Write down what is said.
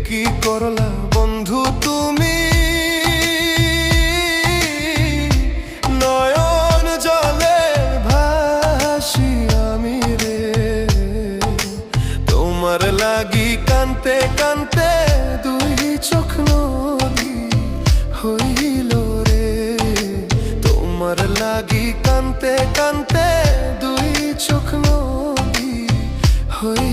কি করলা বন্ধু তুমি, নয়ন জলে ভাসি আমি রে। তোমার লাগি কানতে কানতে দুই চোখ নদী হইল রে। তোমার লাগি কানতে কানতে দুই চোখ নদী হইল।